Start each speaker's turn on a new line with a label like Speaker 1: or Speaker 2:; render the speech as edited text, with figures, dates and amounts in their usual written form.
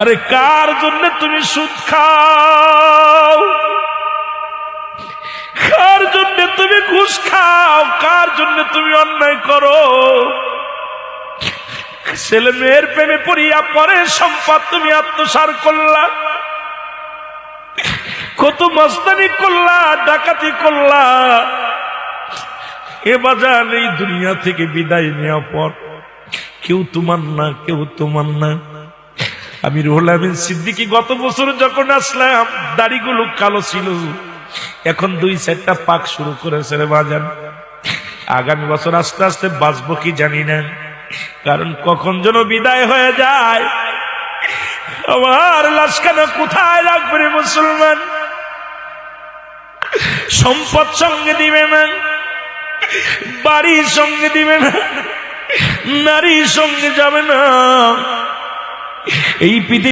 Speaker 1: আরে কার জন্য তুমি সুদ খাও, কার জন্য তুমি ঘুষ খাও, কার জন্য তুমি অন্যায় করো? ছেলে মেয়ের প্রেমে পড়িয়া পরে সম্পদ তুমি আত্মসাৎ করলা, কত মস্তানি করলা, ডাকাতি করলা। এ বাজার এই দুনিয়া থেকে বিদায় নেওয়া পর কেউ তোমার না, কেউ তোমার না। আমি রুহুল আমিন সিদ্দিকী গত বছর যখন আসলাম দাড়িগুলো কালো ছিল, এখন 2-4টা পাক শুরু করেছে রে বাজান। আগামী বছর আস্তে আস্তে বাঁচবো কি জানি না, কারণ কখন যেন বিদায় হয়ে যায়। আমার লাশখানা কোথায় রাখবে রে মুসলমান? সম্পদ সঙ্গে দিবে না, বাড়ির সঙ্গে দিবে না, নারীর সঙ্গে যাবে না। এই পৃথিবী